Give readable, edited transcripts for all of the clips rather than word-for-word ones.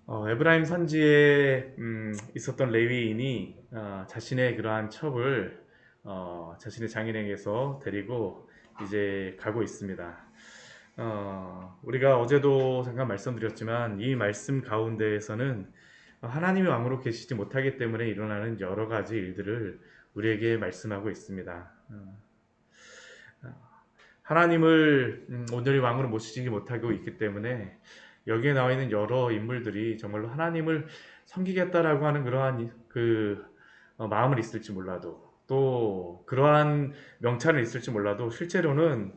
에브라임 산지에 있었던 레위인이 자신의 그러한 첩을 자신의 장인에게서 데리고 이제 가고 있습니다. 우리가 어제도 잠깐 말씀드렸지만 이 말씀 가운데에서는 하나님이 왕으로 계시지 못하기 때문에 일어나는 여러 가지 일들을 우리에게 말씀하고 있습니다. 하나님을 온전히 왕으로 모시지 못하고 있기 때문에 여기에 나와 있는 여러 인물들이 정말로 하나님을 섬기겠다라고 하는 그러한 마음을 있을지 몰라도 또 그러한 명찰은 있을지 몰라도 실제로는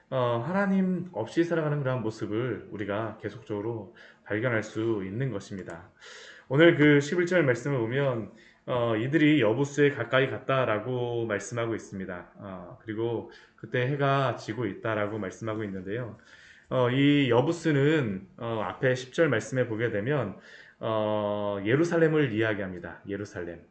하나님 없이 살아가는 그러한 모습을 우리가 계속적으로 발견할 수 있는 것입니다. 오늘 그 11절 말씀을 보면 이들이 여부스에 가까이 갔다라고 말씀하고 있습니다. 그리고 그때 해가 지고 있다라고 말씀하고 있는데요. 이 여부스는 앞에 10절 말씀에 보게 되면 예루살렘을 이야기합니다. 예루살렘.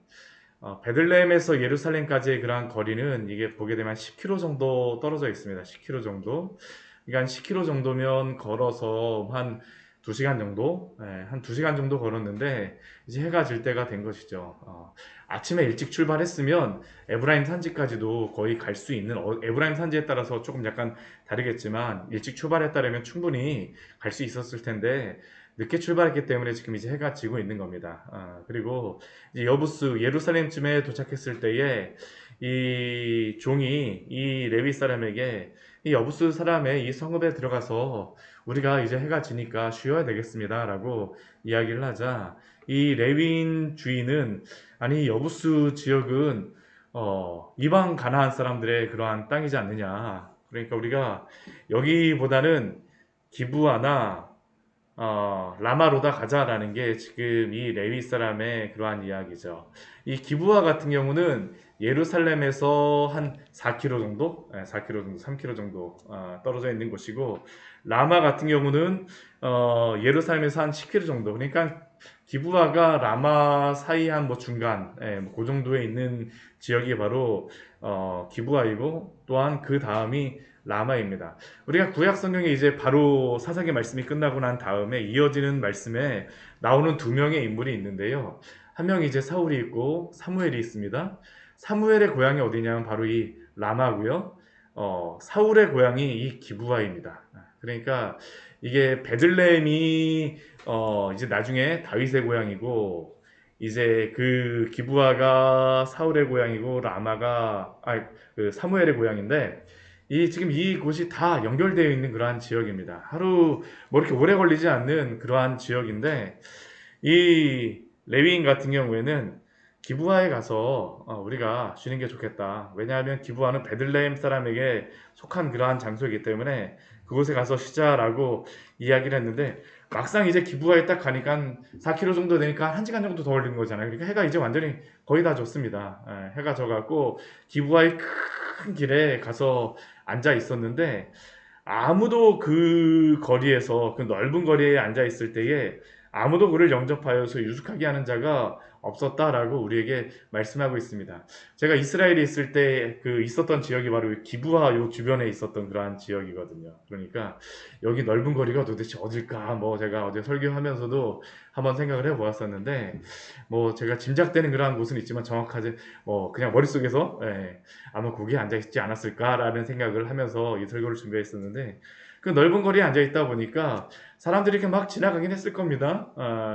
베들레헴에서 예루살렘까지의 그러한 거리는 이게 보게 되면 10km 정도 떨어져 있습니다. 10km 정도. 그러니까 10km 정도면 걸어서 한 2시간 정도, 한 2시간 정도 걸었는데 이제 해가 질 때가 된 것이죠. 아침에 일찍 출발했으면 에브라임 산지까지도 거의 갈 수 있는, 에브라임 산지에 따라서 조금 약간 다르겠지만 일찍 출발했다면 충분히 갈 수 있었을 텐데 늦게 출발했기 때문에 지금 이제 해가 지고 있는 겁니다. 그리고 이제 여부스 예루살렘쯤에 도착했을 때에 이 종이 이 레위 사람에게 이 여부스 사람의 이 성읍에 들어가서 우리가 이제 해가 지니까 쉬어야 되겠습니다라고 이야기를 하자 이 레위인 주인은 아니 여부스 지역은 이방 가나안 사람들의 그러한 땅이지 않느냐. 그러니까 우리가 여기보다는 기브아나 라마로다 가자라는 게 지금 이 레위 사람의 그러한 이야기죠. 이 기브아 같은 경우는 예루살렘에서 한 4km 정도, 4km 정도, 3km 정도 떨어져 있는 곳이고 라마 같은 경우는 예루살렘에서 한 10km 정도. 그러니까 기브아가 라마 사이 한 뭐 중간, 뭐그 정도에 있는 지역이 바로 기브아이고 또한 그 다음이 라마입니다. 우리가 구약 성경에 이제 바로 사사기 말씀이 끝나고 난 다음에 이어지는 말씀에 나오는 두 명의 인물이 있는데요. 한 명이 이제 사울이 있고 사무엘이 있습니다. 사무엘의 고향이 어디냐면 바로 이 라마고요. 사울의 고향이 이 기브아입니다. 그러니까 이게 베들레헴이 이제 나중에 다윗의 고향이고 이제 그 기브아가 사울의 고향이고 라마가 그 사무엘의 고향인데 이 지금 이곳이 다 연결되어 있는 그러한 지역입니다. 하루 뭐 이렇게 오래 걸리지 않는 그러한 지역인데 이 레위인 같은 경우에는 기브아에 가서 우리가 쉬는 게 좋겠다. 왜냐하면 기브아는 베들레헴 사람에게 속한 그러한 장소이기 때문에 그곳에 가서 쉬자라고 이야기를 했는데 막상 이제 기브아에 딱 가니까 4km 정도 되니까 1시간 정도 더 걸리는 거잖아요. 그러니까 해가 이제 완전히 거의 다 졌습니다. 해가 져갖고 기브아의 큰 길에 가서 앉아 있었는데 아무도 그 거리에서 그 넓은 거리에 앉아 있을 때에 아무도 그를 영접하여서 유숙하게 하는 자가 없었다라고 우리에게 말씀하고 있습니다. 제가 이스라엘에 있을 때 그 있었던 지역이 바로 기브아 요 주변에 있었던 그러한 지역이거든요. 그러니까 여기 넓은 거리가 도대체 어딜까? 뭐 제가 어제 설교하면서도 한번 생각을 해보았었는데 뭐 제가 짐작되는 그러한 곳은 있지만 정확하지 뭐 그냥 머릿속에서 아마 거기에 앉아 있지 않았을까라는 생각을 하면서 이 설교를 준비했었는데 그 넓은 거리에 앉아 있다 보니까 사람들이 이렇게 막 지나가긴 했을 겁니다.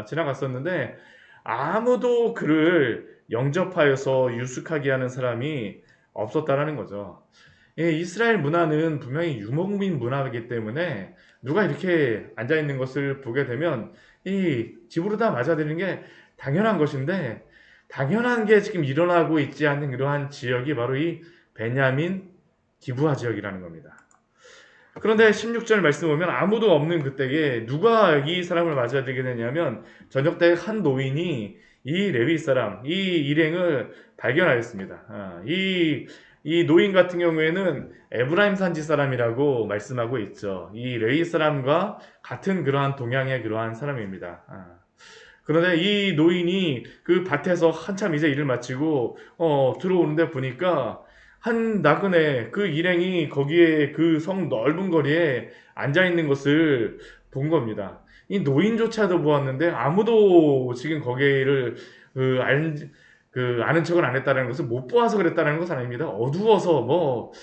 지나갔었는데 아무도 그를 영접하여서 유숙하게 하는 사람이 없었다라는 거죠. 이스라엘 문화는 분명히 유목민 문화이기 때문에 누가 이렇게 앉아 있는 것을 보게 되면 이 집으로 다 맞아들이는 게 당연한 것인데 당연한 게 지금 일어나고 있지 않는 그러한 지역이 바로 이 베냐민 기브아 지역이라는 겁니다. 그런데 16절 말씀 보면 아무도 없는 그때에 누가 이 사람을 맞아들게 되냐면 저녁 때 한 노인이 이 레위 사람, 이 일행을 발견하였습니다. 이 노인 같은 경우에는 에브라임 산지 사람이라고 말씀하고 있죠. 이 레위 사람과 같은 그러한 동양의 그러한 사람입니다. 그런데 이 노인이 그 밭에서 한참 이제 일을 마치고 들어오는데 보니까 한 나그네 그 일행이 거기에 그 성 넓은 거리에 앉아 있는 것을 본 겁니다. 이 노인조차도 보았는데 아무도 지금 거기를 그 아는 척을 안 했다는 것은 못 보아서 그랬다는 것은 아닙니다. 어두워서 뭐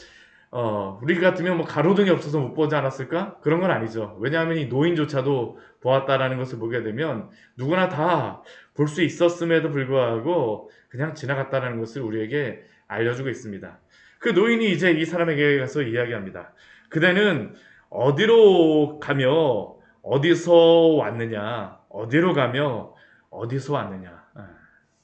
우리 같으면 뭐 가로등이 없어서 못 보지 않았을까? 그런 건 아니죠. 왜냐하면 이 노인조차도 보았다라는 것을 보게 되면 누구나 다 볼 수 있었음에도 불구하고 그냥 지나갔다는 것을 우리에게 알려주고 있습니다. 그 노인이 이제 이 사람에게 가서 이야기합니다. 그대는 어디로 가며 어디서 왔느냐? 어디로 가며 어디서 왔느냐?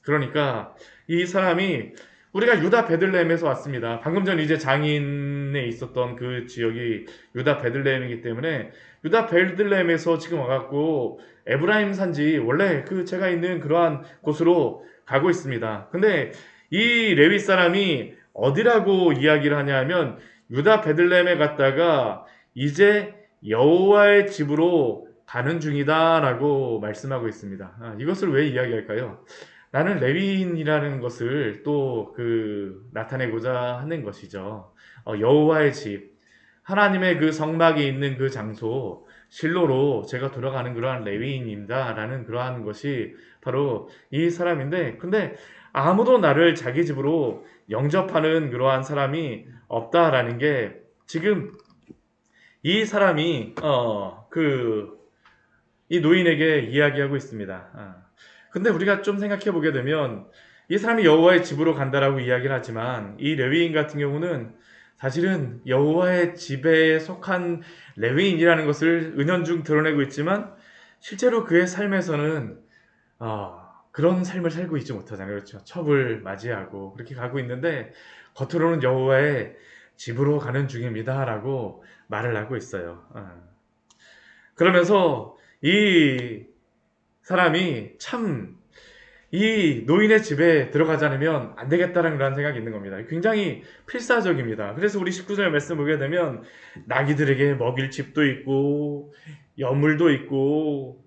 그러니까 이 사람이 우리가 유다 베들레헴에서 왔습니다. 방금 전 이제 장인에 있었던 그 지역이 유다 베들레헴이기 때문에 유다 베들레헴에서 지금 와갖고 에브라임 산지 원래 그 제가 있는 그러한 곳으로 가고 있습니다. 근데 이 레위 사람이 어디라고 이야기를 하냐면 유다 베들레헴에 갔다가 이제 여호와의 집으로 가는 중이다라고 말씀하고 있습니다. 이것을 왜 이야기할까요? 나는 레위인이라는 것을 또 나타내고자 하는 것이죠. 여호와의 집, 하나님의 그 성막이 있는 그 장소, 실로로 제가 돌아가는 그러한 레위인입니다라는 그러한 것이 바로 이 사람인데, 근데 아무도 나를 자기 집으로 영접하는 그러한 사람이 없다라는 게 지금 이 사람이 이 노인에게 이야기하고 있습니다. 근데 우리가 좀 생각해 보게 되면 이 사람이 여호와의 집으로 간다라고 이야기를 하지만 이 레위인 같은 경우는 사실은 여호와의 집에 속한 레위인이라는 것을 은연중 드러내고 있지만 실제로 그의 삶에서는 그런 삶을 살고 있지 못하잖아요. 그렇죠? 첩을 맞이하고 그렇게 가고 있는데 겉으로는 여호와의 집으로 가는 중입니다라고 말을 하고 있어요. 그러면서 이 사람이 참 이 노인의 집에 들어가지 않으면 안 되겠다는 그런 생각이 있는 겁니다. 굉장히 필사적입니다. 그래서 우리 19절 말씀 보게 되면 나귀들에게 먹일 집도 있고 여물도 있고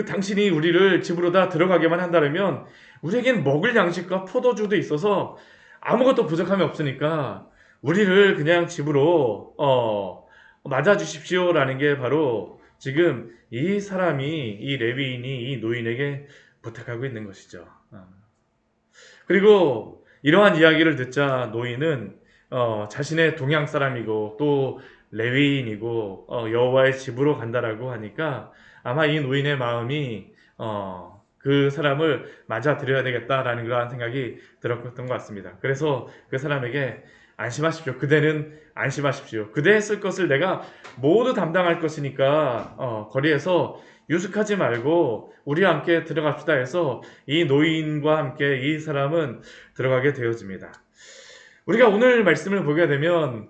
당신이 우리를 집으로 다 들어가게만 한다면 우리에겐 먹을 양식과 포도주도 있어서 아무것도 부족함이 없으니까 우리를 그냥 집으로 맞아주십시오라는 게 바로 지금 이 사람이 이 레위인이 이 노인에게 부탁하고 있는 것이죠. 그리고 이러한 이야기를 듣자 노인은 자신의 동양 사람이고 또 레위인이고 여호와의 집으로 간다라고 하니까 아마 이 노인의 마음이 그 사람을 맞아들여야 되겠다라는 그러한 생각이 들었던 것 같습니다. 그래서 그 사람에게 안심하십시오. 그대는 안심하십시오. 그대의 쓸 것을 내가 모두 담당할 것이니까 거리에서 유숙하지 말고 우리와 함께 들어갑시다 해서 이 노인과 함께 이 사람은 들어가게 되어집니다. 우리가 오늘 말씀을 보게 되면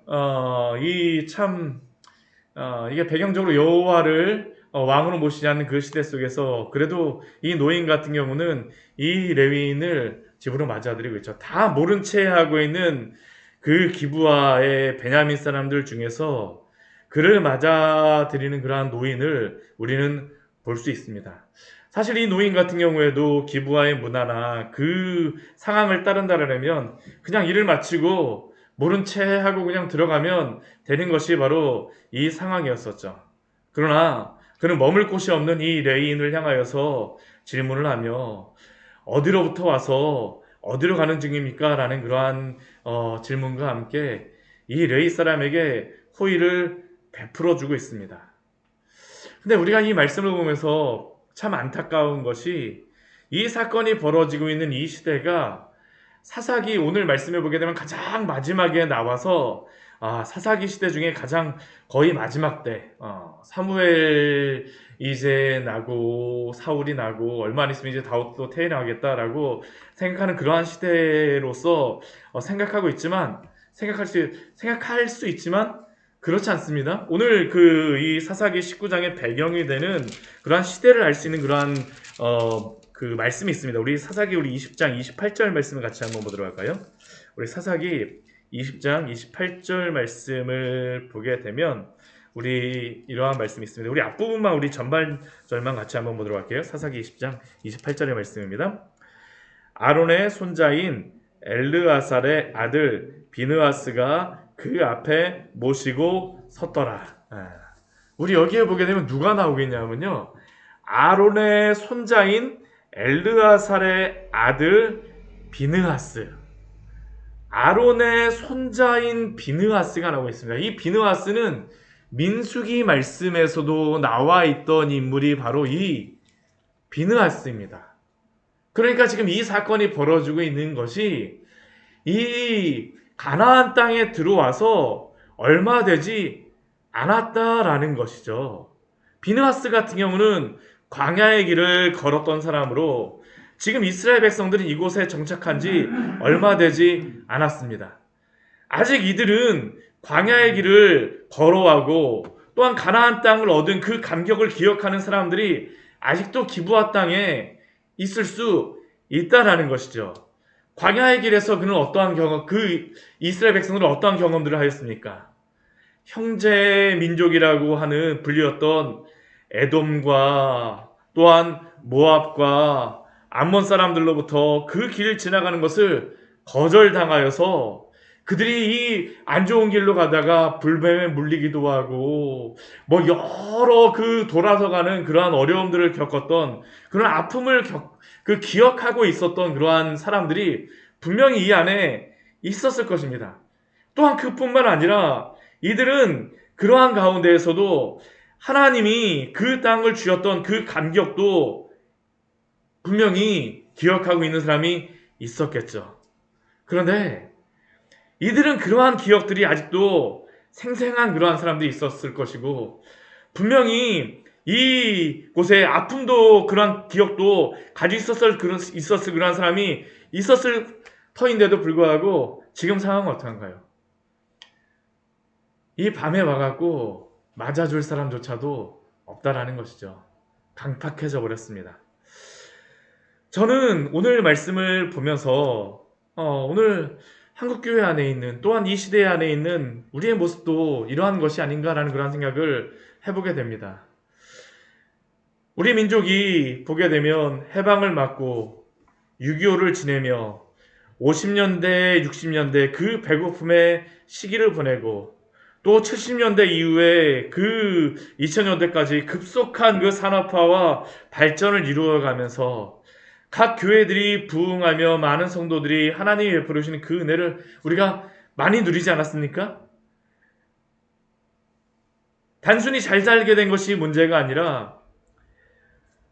이게 배경적으로 여호와를 왕으로 모시지 않는 그 시대 속에서 그래도 이 노인 같은 경우는 이 레위인을 집으로 맞아들이고 있죠. 다 모른 채 하고 있는 그 기브아의 베냐민 사람들 중에서 그를 맞아들이는 그러한 노인을 우리는 볼 수 있습니다. 사실 이 노인 같은 경우에도 기브아의 문화나 그 상황을 따른다라면 그냥 일을 마치고 모른 채 하고 그냥 들어가면 되는 것이 바로 이 상황이었었죠. 그러나 그는 머물 곳이 없는 이 레위인을 향하여서 질문을 하며 어디로부터 와서 어디로 가는 중입니까? 라는 그러한 질문과 함께 이 레위 사람에게 호의를 베풀어 주고 있습니다. 근데 우리가 이 말씀을 보면서 참 안타까운 것이 이 사건이 벌어지고 있는 이 시대가 사사기 오늘 말씀해 보게 되면 가장 마지막에 나와서 사사기 시대 중에 가장 거의 마지막 때 사무엘 이제 나고 사울이 나고 얼마 안 있으면 이제 다윗도 태어나겠다라고 생각하는 그러한 시대로서 생각하고 있지만 생각할 수 있지만 그렇지 않습니다. 오늘 이 사사기 19장의 배경이 되는 그러한 시대를 알 수 있는 그러한 그 말씀이 있습니다. 우리 사사기 20장 28절 말씀을 같이 한번 보도록 할까요? 우리 사사기 20장 28절 말씀을 보게 되면 우리 이러한 말씀이 있습니다. 우리 앞부분만 우리 전반절만 같이 한번 보도록 할게요. 사사기 20장 28절의 말씀입니다. 아론의 손자인 엘르아살의 아들 비느하스가 그 앞에 모시고 섰더라. 우리 여기에 보게 되면 누가 나오겠냐면요. 아론의 손자인 엘르아살의 아들 비느하스. 아론의 손자인 비느하스가 나오고 있습니다. 이 비느하스는 민수기 말씀에서도 나와 있던 인물이 바로 이 비느하스입니다. 그러니까 지금 이 사건이 벌어지고 있는 것이 이 가나안 땅에 들어와서 얼마 되지 않았다라는 것이죠. 비느하스 같은 경우는 광야의 길을 걸었던 사람으로 지금 이스라엘 백성들은 이곳에 정착한 지 얼마 되지 않았습니다. 아직 이들은 광야의 길을 걸어가고 또한 가나안 땅을 얻은 그 감격을 기억하는 사람들이 아직도 기브아 땅에 있을 수 있다라는 것이죠. 광야의 길에서 그는 어떠한 경험, 그 이스라엘 백성들은 어떠한 경험들을 하였습니까? 형제 민족이라고 하는 불리었던 에돔과 또한 모압과 암몬 사람들로부터 그 길을 지나가는 것을 거절당하여서 그들이 이 안 좋은 길로 가다가 불뱀에 물리기도 하고 뭐 여러 그 돌아서 가는 그러한 어려움들을 겪었던 그런 아픔을 기억하고 있었던 그러한 사람들이 분명히 이 안에 있었을 것입니다. 또한 그뿐만 아니라 이들은 그러한 가운데에서도 하나님이 그 땅을 주셨던 그 감격도 분명히 기억하고 있는 사람이 있었겠죠. 그런데 이들은 그러한 기억들이 아직도 생생한 그러한 사람들이 있었을 것이고 분명히 이곳에 아픔도 그러한 기억도 가지고 있었을 그러한 사람이 있었을 터인데도 불구하고 지금 상황은 어떠한가요? 이 밤에 와갖고 맞아줄 사람조차도 없다라는 것이죠. 강팍해져 버렸습니다. 저는 오늘 말씀을 보면서 오늘 한국교회 안에 있는 또한 이 시대 안에 있는 우리의 모습도 이러한 것이 아닌가라는 그런 생각을 해보게 됩니다. 우리 민족이 보게 되면 해방을 맞고 6.25를 지내며 50년대, 60년대 그 배고픔의 시기를 보내고 또 70년대 이후에 그 2000년대까지 급속한 그 산업화와 발전을 이루어가면서 각 교회들이 부흥하며 많은 성도들이 하나님이 베풀어 주시는 그 은혜를 우리가 많이 누리지 않았습니까? 단순히 잘 살게 된 것이 문제가 아니라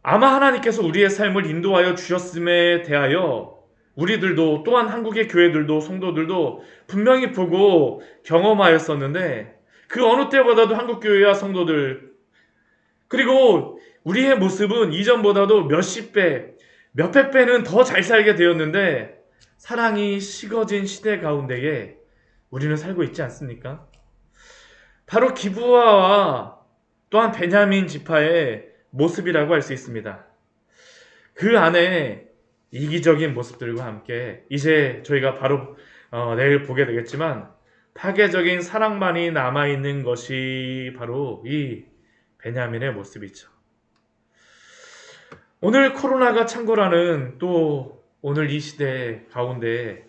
아마 하나님께서 우리의 삶을 인도하여 주셨음에 대하여 우리들도 또한 한국의 교회들도 성도들도 분명히 보고 경험하였었는데 그 어느 때보다도 한국교회와 성도들 그리고 우리의 모습은 이전보다도 몇십 배, 몇백 배는 더 잘 살게 되었는데 사랑이 식어진 시대 가운데에 우리는 살고 있지 않습니까? 바로 기브아와 또한 베냐민 지파의 모습이라고 할 수 있습니다. 그 안에 이기적인 모습들과 함께 이제 저희가 바로 내일 보게 되겠지만 파괴적인 사랑만이 남아있는 것이 바로 이 베냐민의 모습이죠. 오늘 코로나가 창궐하는 또 오늘 이 시대 가운데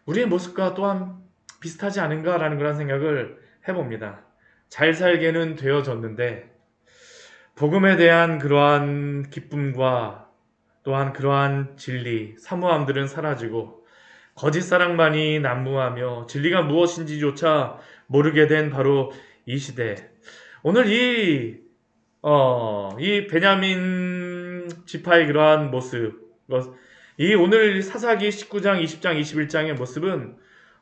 우리의 모습과 또한 비슷하지 않은가라는 그런 생각을 해봅니다. 잘 살게는 되어졌는데 복음에 대한 그러한 기쁨과 또한 그러한 진리, 사모함들은 사라지고 거짓 사랑만이 난무하며 진리가 무엇인지조차 모르게 된 바로 이 시대. 오늘 이 베냐민 지파의 그러한 모습, 이 오늘 사사기 19장, 20장, 21장의 모습은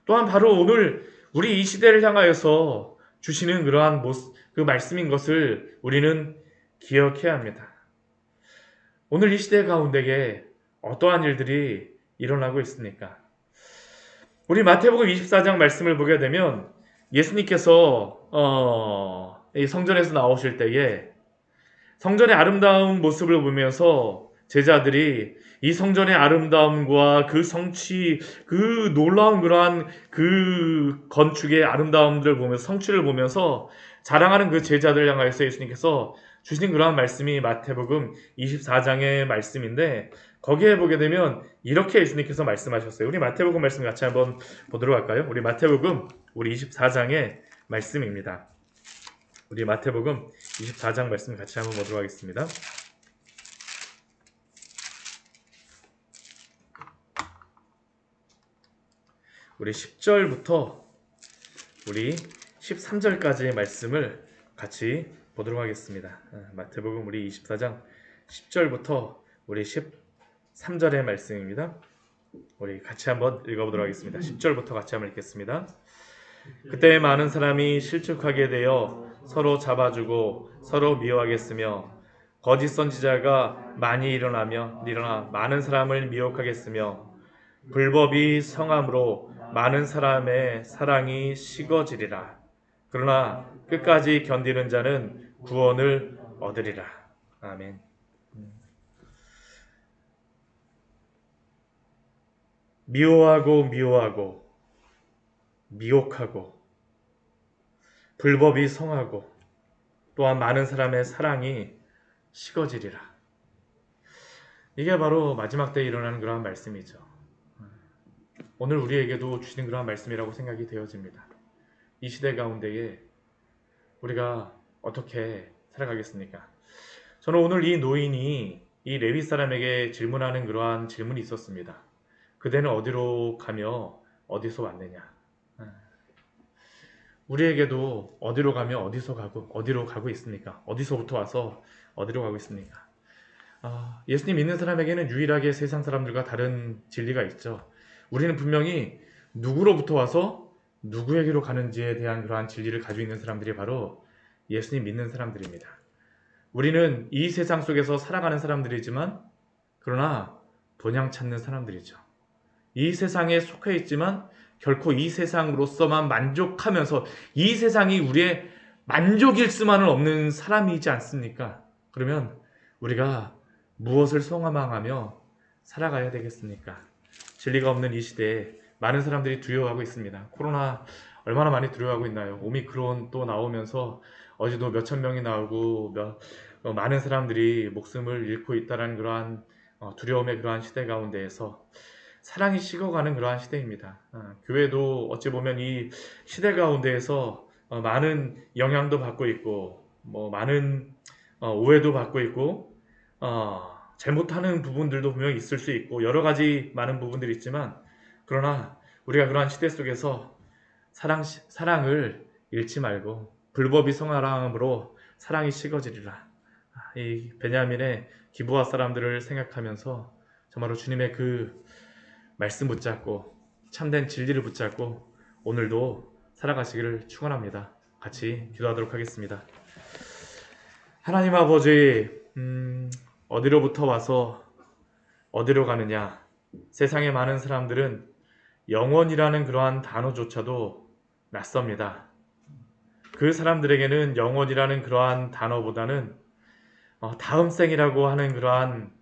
또한 바로 오늘 우리 이 시대를 향하여서 주시는 그러한 모습, 그 말씀인 것을 우리는 기억해야 합니다. 오늘 이 시대 가운데에 어떠한 일들이 일어나고 있습니까? 우리 마태복음 24장 말씀을 보게 되면 예수님께서 이 성전에서 나오실 때에 성전의 아름다운 모습을 보면서 제자들이 이 성전의 아름다움과 그 성취, 그 놀라운 그러한 그 건축의 아름다움들을 보면서 성취를 보면서 자랑하는 그 제자들 향하여서 예수님께서 주신 그러한 말씀이 마태복음 24장의 말씀인데 거기에 보게 되면 이렇게 예수님께서 말씀하셨어요. 우리 마태복음 말씀 같이 한번 보도록 할까요? 우리 마태복음 우리 24장의 말씀입니다. 우리 마태복음 24장 말씀 같이 한번 보도록 하겠습니다. 우리 10절부터 우리 13절까지의 말씀을 같이 보도록 하겠습니다. 마태복음 우리 24장 10절부터 우리 13절의 말씀입니다. 우리 같이 한번 읽어보도록 하겠습니다. 10절부터 같이 한번 읽겠습니다. 그때 많은 사람이 실족하게 되어 서로 잡아주고 서로 미워하겠으며 거짓 선지자가 많이 일어나 많은 사람을 미혹하겠으며 불법이 성함으로 많은 사람의 사랑이 식어지리라. 그러나 끝까지 견디는 자는 구원을 얻으리라. 아멘. 미워하고 미혹하고 불법이 성하고 또한 많은 사람의 사랑이 식어지리라. 이게 바로 마지막 때에 일어나는 그러한 말씀이죠. 오늘 우리에게도 주시는 그러한 말씀이라고 생각이 되어집니다. 이 시대 가운데에 우리가 어떻게 살아가겠습니까? 저는 오늘 이 노인이 이 레위 사람에게 질문하는 그러한 질문이 있었습니다. 그대는 어디로 가며 어디서 왔느냐? 우리에게도 어디로 가며 어디로 가고 있습니까? 어디서부터 와서 어디로 가고 있습니까? 예수님 믿는 사람에게는 유일하게 세상 사람들과 다른 진리가 있죠. 우리는 분명히 누구로부터 와서 누구에게로 가는지에 대한 그러한 진리를 가지고 있는 사람들이 바로 예수님 믿는 사람들입니다. 우리는 이 세상 속에서 살아가는 사람들이지만 그러나 본향 찾는 사람들이죠. 이 세상에 속해 있지만 결코 이 세상으로서만 만족하면서 이 세상이 우리의 만족일 수만은 없는 사람이지 않습니까? 그러면 우리가 무엇을 소망하며 살아가야 되겠습니까? 진리가 없는 이 시대에 많은 사람들이 두려워하고 있습니다. 코로나 얼마나 많이 두려워하고 있나요? 오미크론 또 나오면서 어제도 몇천 명이 나오고 많은 사람들이 목숨을 잃고 있다는 그러한 두려움의 그러한 시대 가운데에서 사랑이 식어가는 그러한 시대입니다. 교회도 어찌 보면 이 시대 가운데에서 많은 영향도 받고 있고 많은 오해도 받고 있고 잘못하는 부분들도 분명히 있을 수 있고 여러 가지 많은 부분들이 있지만 그러나 우리가 그러한 시대 속에서 사랑을 잃지 말고 불법이 성함으로 사랑이 식어지리라. 이 베냐민의 기브아 사람들을 생각하면서 정말로 주님의 그 말씀 붙잡고 참된 진리를 붙잡고 오늘도 살아가시기를 축원합니다. 같이 기도하도록 하겠습니다. 하나님 아버지, 어디로부터 와서 어디로 가느냐? 세상의 많은 사람들은 영원이라는 그러한 단어조차도 낯섭니다. 그 사람들에게는 영원이라는 그러한 단어보다는 다음 생이라고 하는 그러한